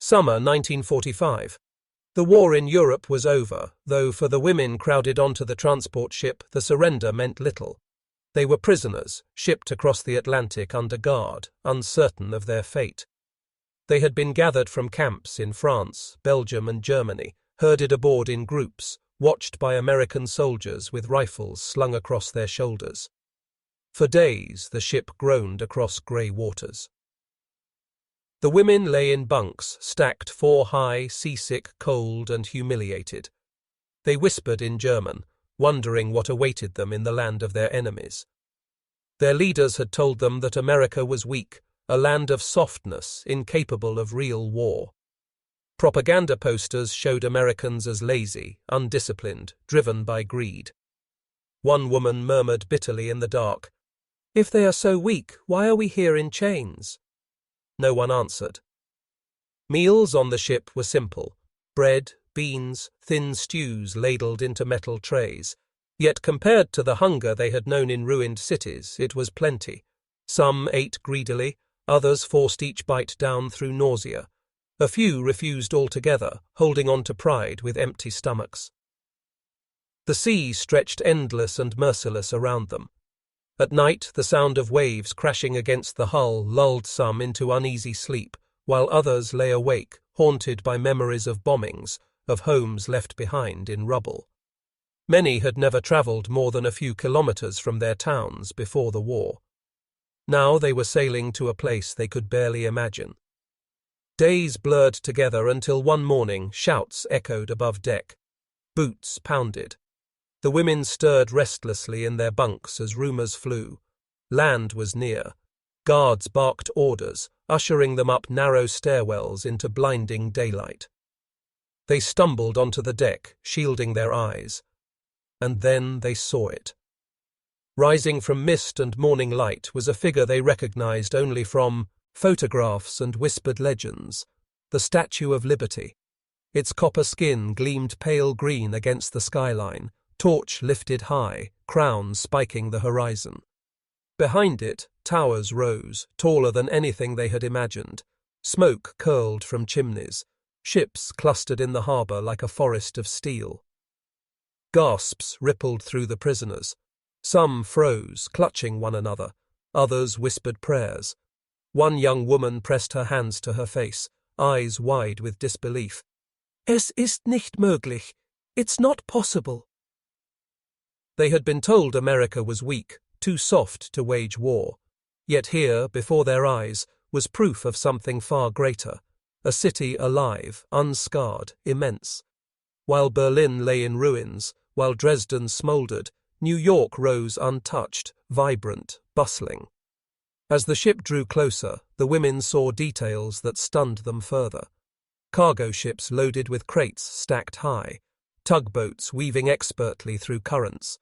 Summer 1945. The war in Europe was over, though for the women crowded onto the transport ship, the surrender meant little. They were prisoners, shipped across the Atlantic under guard, uncertain of their fate. They had been gathered from camps in France, Belgium, and Germany, herded aboard in groups, watched by American soldiers with rifles slung across their shoulders. For days, the ship groaned across grey waters. The women lay in bunks, stacked 4 high, seasick, cold, and humiliated. They whispered in German, wondering what awaited them in the land of their enemies. Their leaders had told them that America was weak, a land of softness, incapable of real war. Propaganda posters showed Americans as lazy, undisciplined, driven by greed. One woman murmured bitterly in the dark, "If they are so weak, why are we here in chains?" No one answered. Meals on the ship were simple: bread, beans, thin stews ladled into metal trays. Yet compared to the hunger they had known in ruined cities, it was plenty. Some ate greedily, others forced each bite down through nausea. A few refused altogether, holding on to pride with empty stomachs. The sea stretched endless and merciless around them. At night, the sound of waves crashing against the hull lulled some into uneasy sleep, while others lay awake, haunted by memories of bombings, of homes left behind in rubble. Many had never travelled more than a few kilometres from their towns before the war. Now they were sailing to a place they could barely imagine. Days blurred together until one morning shouts echoed above deck. Boots pounded. The women stirred restlessly in their bunks as rumours flew. Land was near. Guards barked orders, ushering them up narrow stairwells into blinding daylight. They stumbled onto the deck, shielding their eyes. And then they saw it. Rising from mist and morning light was a figure they recognized only from photographs and whispered legends: the Statue of Liberty. Its copper skin gleamed pale green against the skyline, torch lifted high, crown spiking the horizon. Behind it, towers rose, taller than anything they had imagined. Smoke curled from chimneys. Ships clustered in the harbour like a forest of steel. Gasps rippled through the prisoners. Some froze, clutching one another. Others whispered prayers. One young woman pressed her hands to her face, eyes wide with disbelief. "Es ist nicht möglich. It's not possible." They had been told America was weak, too soft to wage war. Yet here, before their eyes, was proof of something far greater. A city alive, unscarred, immense. While Berlin lay in ruins, while Dresden smouldered, New York rose untouched, vibrant, bustling. As the ship drew closer, the women saw details that stunned them further. Cargo ships loaded with crates stacked high, tugboats weaving expertly through currents.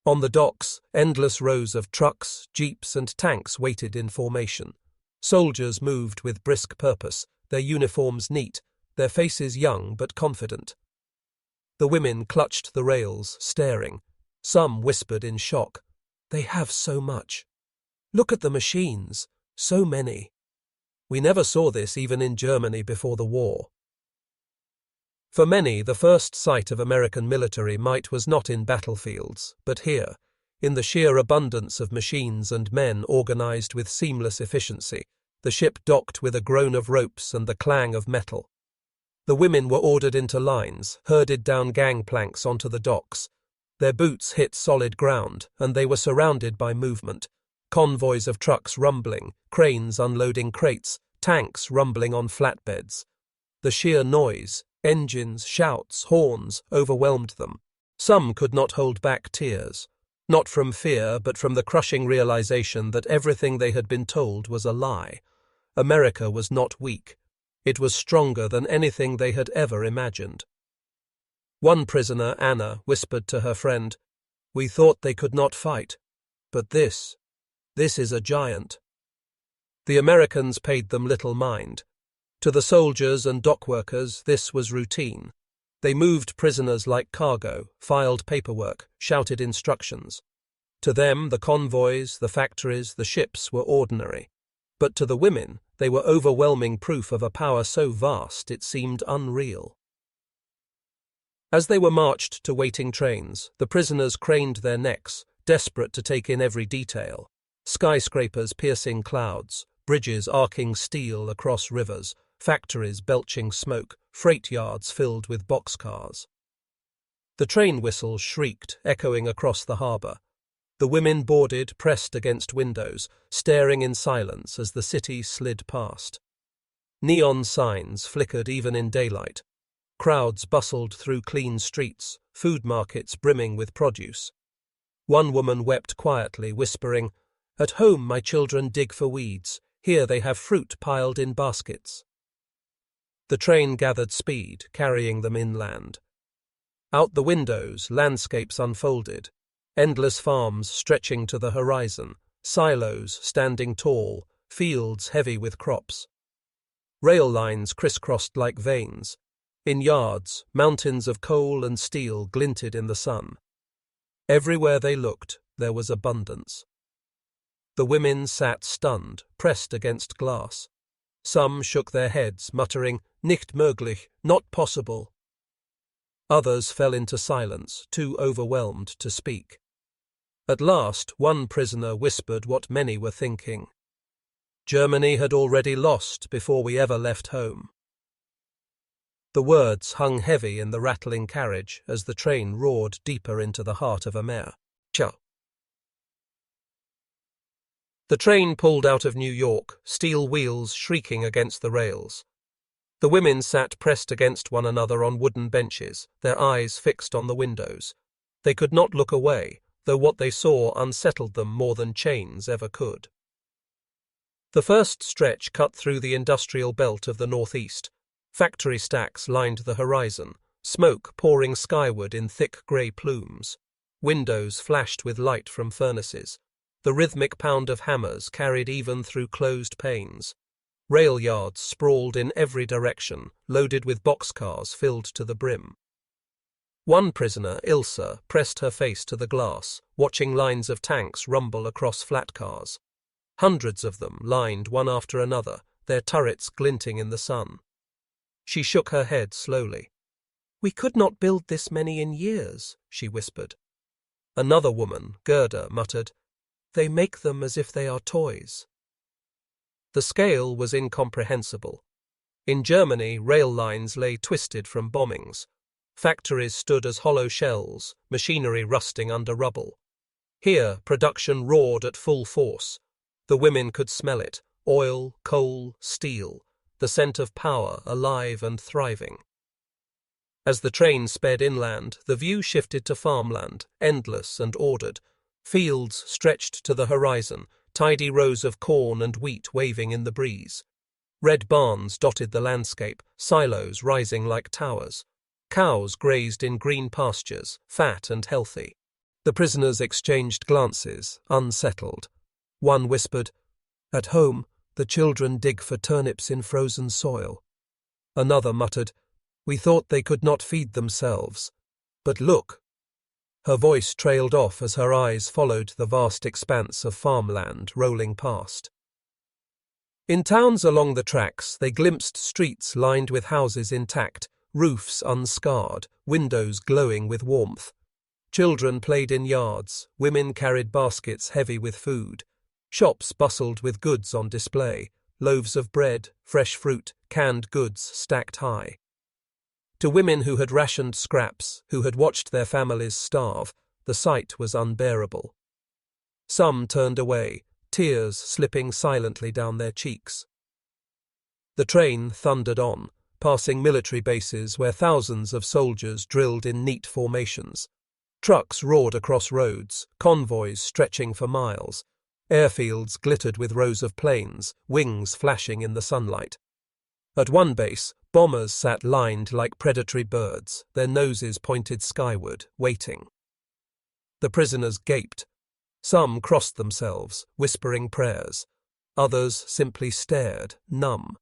On the docks, endless rows of trucks, jeeps, and tanks waited in formation. Soldiers moved with brisk purpose, their uniforms neat, their faces young but confident. The women clutched the rails, staring. Some whispered in shock, "They have so much. Look at the machines, so many. We never saw this even in Germany before the war." For many, the first sight of American military might was not in battlefields, but here, in the sheer abundance of machines and men organized with seamless efficiency. The ship docked with a groan of ropes and the clang of metal. The women were ordered into lines, herded down gangplanks onto the docks. Their boots hit solid ground, and they were surrounded by movement. Convoys of trucks rumbling, cranes unloading crates, tanks rumbling on flatbeds. The sheer noise, engines, shouts, horns, overwhelmed them. Some could not hold back tears. Not from fear, but from the crushing realization that everything they had been told was a lie. America was not weak. It was stronger than anything they had ever imagined. One prisoner, Anna, whispered to her friend, "We thought they could not fight. But this is a giant." The Americans paid them little mind. To the soldiers and dock workers, this was routine. They moved prisoners like cargo, filed paperwork, shouted instructions. To them, the convoys, the factories, the ships were ordinary. But to the women, They were overwhelming proof of a power so vast it seemed unreal. As they were marched to waiting trains, the prisoners craned their necks, desperate to take in every detail. Skyscrapers piercing clouds, bridges arcing steel across rivers, factories belching smoke, freight yards filled with boxcars. The train whistles shrieked, echoing across the harbour. The women boarded, pressed against windows, staring in silence as the city slid past. Neon signs flickered even in daylight. Crowds bustled through clean streets, food markets brimming with produce. One woman wept quietly, whispering, "At home my children dig for weeds. Here they have fruit piled in baskets." The train gathered speed, carrying them inland. Out the windows, landscapes unfolded. Endless farms stretching to the horizon, silos standing tall, fields heavy with crops. Rail lines crisscrossed like veins. In yards, mountains of coal and steel glinted in the sun. Everywhere they looked, there was abundance. The women sat stunned, pressed against glass. Some shook their heads, muttering, "Nicht möglich, not possible." Others fell into silence, too overwhelmed to speak. At last, one prisoner whispered what many were thinking. "Germany had already lost before we ever left home." The words hung heavy in the rattling carriage as the train roared deeper into the heart of America. The train pulled out of New York, steel wheels shrieking against the rails. The women sat pressed against one another on wooden benches, their eyes fixed on the windows. They could not look away, though what they saw unsettled them more than chains ever could. The first stretch cut through the industrial belt of the northeast. Factory stacks lined the horizon, smoke pouring skyward in thick grey plumes. Windows flashed with light from furnaces. The rhythmic pound of hammers carried even through closed panes. Rail yards sprawled in every direction, loaded with boxcars filled to the brim. One prisoner, Ilsa, pressed her face to the glass, watching lines of tanks rumble across flat cars. Hundreds of them lined one after another, their turrets glinting in the sun. She shook her head slowly. "We could not build this many in years," she whispered. Another woman, Gerda, muttered, "They make them as if they are toys." The scale was incomprehensible. In Germany, rail lines lay twisted from bombings. Factories stood as hollow shells, machinery rusting under rubble. Here, production roared at full force. The women could smell it: oil, coal, steel, the scent of power, alive and thriving. As the train sped inland, the view shifted to farmland, endless and ordered. Fields stretched to the horizon, tidy rows of corn and wheat waving in the breeze. Red barns dotted the landscape, silos rising like towers. Cows grazed in green pastures, fat and healthy. The prisoners exchanged glances, unsettled. One whispered, "At home, the children dig for turnips in frozen soil." Another muttered, "We thought they could not feed themselves. But look." Her voice trailed off as her eyes followed the vast expanse of farmland rolling past. In towns along the tracks, they glimpsed streets lined with houses intact, roofs unscarred, windows glowing with warmth. Children played in yards, women carried baskets heavy with food. Shops bustled with goods on display, loaves of bread, fresh fruit, canned goods stacked high. To women who had rationed scraps, who had watched their families starve, the sight was unbearable. Some turned away, tears slipping silently down their cheeks. The train thundered on, passing military bases where thousands of soldiers drilled in neat formations. Trucks roared across roads, convoys stretching for miles. Airfields glittered with rows of planes, wings flashing in the sunlight. At one base, bombers sat lined like predatory birds, their noses pointed skyward, waiting. The prisoners gaped. Some crossed themselves, whispering prayers. Others simply stared, numb.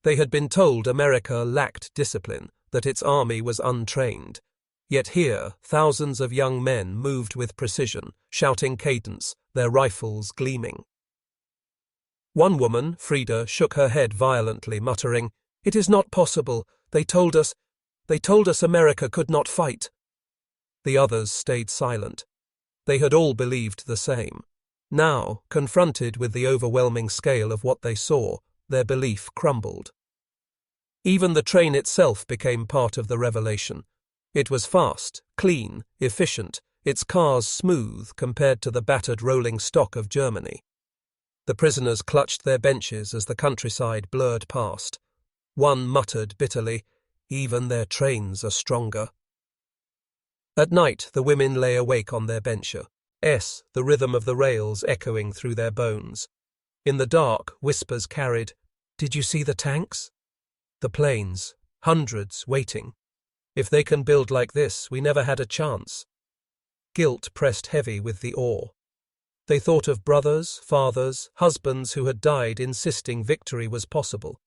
They had been told America lacked discipline, that its army was untrained. Yet here, thousands of young men moved with precision, shouting cadence, their rifles gleaming. One woman, Frida, shook her head violently, muttering, "It is not possible. They told us America could not fight." The others stayed silent. They had all believed the same. Now, confronted with the overwhelming scale of what they saw, their belief crumbled. Even the train itself became part of the revelation. It was fast, clean, efficient, its cars smooth compared to the battered rolling stock of Germany. The prisoners clutched their benches as the countryside blurred past. One muttered bitterly, "Even their trains are stronger." At night, the women lay awake on their benches, the rhythm of the rails echoing through their bones. In the dark, whispers carried, "Did you see the tanks? The planes, hundreds waiting. If they can build like this, we never had a chance." Guilt pressed heavy with the awe. They thought of brothers, fathers, husbands who had died insisting victory was possible.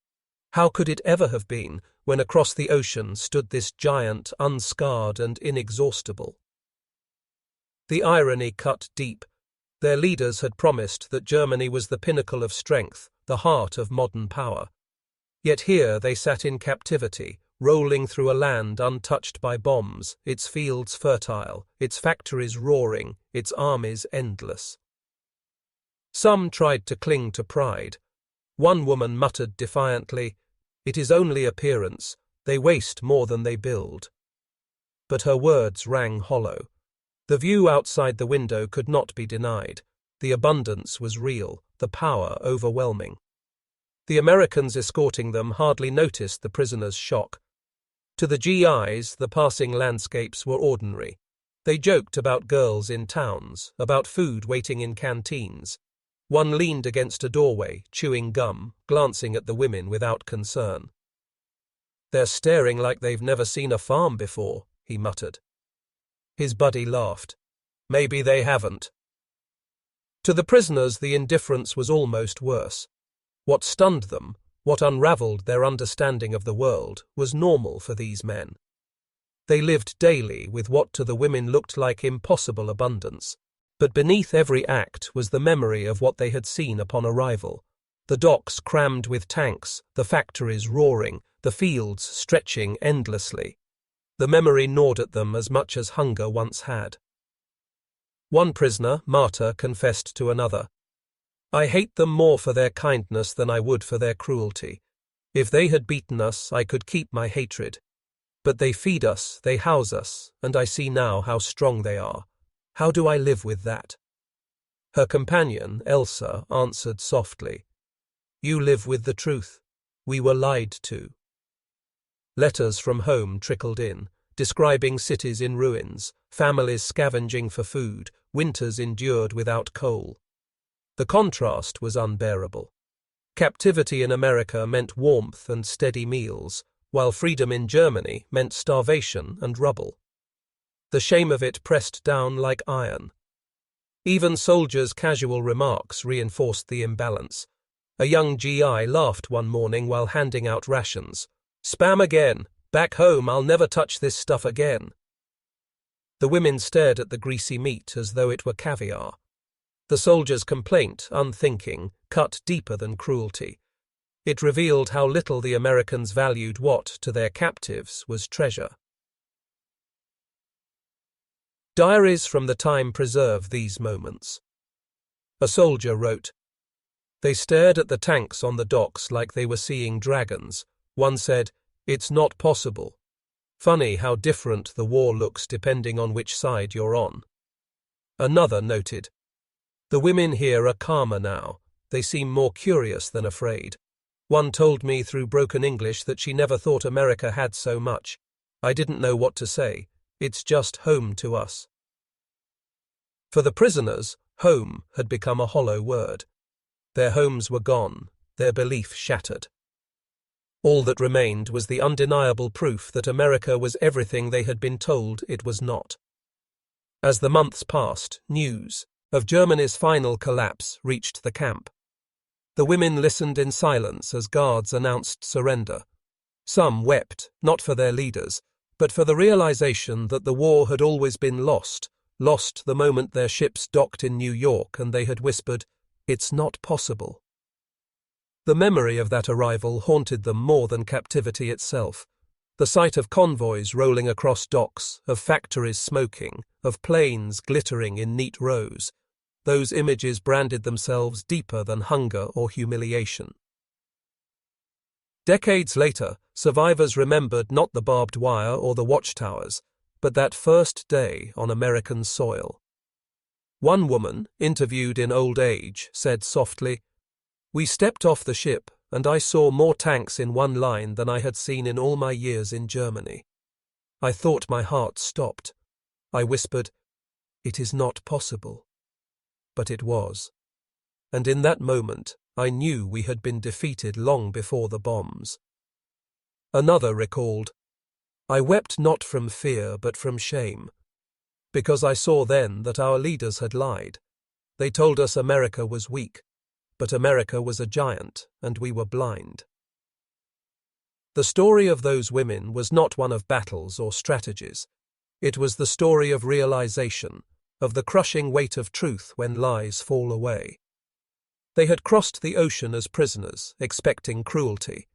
How could it ever have been when across the ocean stood this giant, unscarred and inexhaustible? The irony cut deep. Their leaders had promised that Germany was the pinnacle of strength, the heart of modern power. Yet here they sat in captivity, rolling through a land untouched by bombs, its fields fertile, its factories roaring, its armies endless. Some tried to cling to pride. One woman muttered defiantly, "It is only appearance. They waste more than they build." But her words rang hollow. The view outside the window could not be denied. The abundance was real, the power overwhelming. The Americans escorting them hardly noticed the prisoners' shock. To the GIs, the passing landscapes were ordinary. They joked about girls in towns, about food waiting in canteens. One leaned against a doorway, chewing gum, glancing at the women without concern. "They're staring like they've never seen a farm before," he muttered. His buddy laughed. "Maybe they haven't." To the prisoners, the indifference was almost worse. What stunned them, what unraveled their understanding of the world, was normal for these men. They lived daily with what to the women looked like impossible abundance. But beneath every act was the memory of what they had seen upon arrival. The docks crammed with tanks, the factories roaring, the fields stretching endlessly. The memory gnawed at them as much as hunger once had. One prisoner, Marta, confessed to another, "I hate them more for their kindness than I would for their cruelty. If they had beaten us, I could keep my hatred. But they feed us, they house us, and I see now how strong they are. How do I live with that?" Her companion, Elsa, answered softly, "You live with the truth. We were lied to." Letters from home trickled in, describing cities in ruins, families scavenging for food, winters endured without coal. The contrast was unbearable. Captivity in America meant warmth and steady meals, while freedom in Germany meant starvation and rubble. The shame of it pressed down like iron. Even soldiers' casual remarks reinforced the imbalance. A young GI laughed one morning while handing out rations. "Spam again. Back home I'll never touch this stuff again." The women stared at the greasy meat as though it were caviar. The soldier's complaint, unthinking, cut deeper than cruelty. It revealed how little the Americans valued what, to their captives, was treasure. Diaries from the time preserve these moments. A soldier wrote, "They stared at the tanks on the docks like they were seeing dragons. One said, 'It's not possible.' Funny how different the war looks depending on which side you're on." Another noted, "The women here are calmer now. They seem more curious than afraid. One told me through broken English that she never thought America had so much. I didn't know what to say. It's just home to us." For the prisoners, home had become a hollow word. Their homes were gone, their belief shattered. All that remained was the undeniable proof that America was everything they had been told it was not. As the months passed, news of Germany's final collapse reached the camp. The women listened in silence as guards announced surrender. Some wept, not for their leaders, but for the realization that the war had always been lost the moment their ships docked in New York and they had whispered, "It's not possible." The memory of that arrival haunted them more than captivity itself. The sight of convoys rolling across docks, of factories smoking, of planes glittering in neat rows, those images branded themselves deeper than hunger or humiliation. Decades later, survivors remembered not the barbed wire or the watchtowers, but that first day on American soil. One woman, interviewed in old age, said softly, "We stepped off the ship, and I saw more tanks in one line than I had seen in all my years in Germany. I thought my heart stopped. I whispered, 'It is not possible.' But it was. And in that moment, I knew we had been defeated long before the bombs." Another recalled, "I wept not from fear but from shame, because I saw then that our leaders had lied. They told us America was weak, but America was a giant, and we were blind." The story of those women was not one of battles or strategies. It was the story of realization, of the crushing weight of truth when lies fall away. They had crossed the ocean as prisoners, expecting cruelty.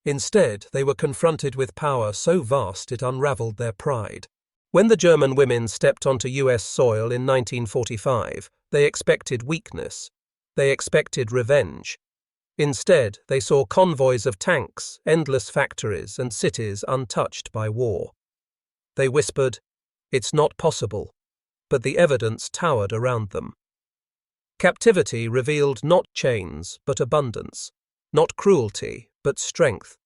Instead, they were confronted with power so vast it unraveled their pride. When the German women stepped onto US soil in 1945, they expected weakness. They expected revenge. Instead, they saw convoys of tanks, endless factories, and cities untouched by war. They whispered, "It's not possible," but the evidence towered around them. Captivity revealed not chains, but abundance, not cruelty, but strength.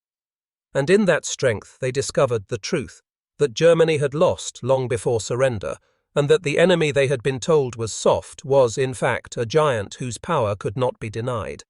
And in that strength they discovered the truth, that Germany had lost long before surrender, and that the enemy they had been told was soft was, in fact, a giant whose power could not be denied.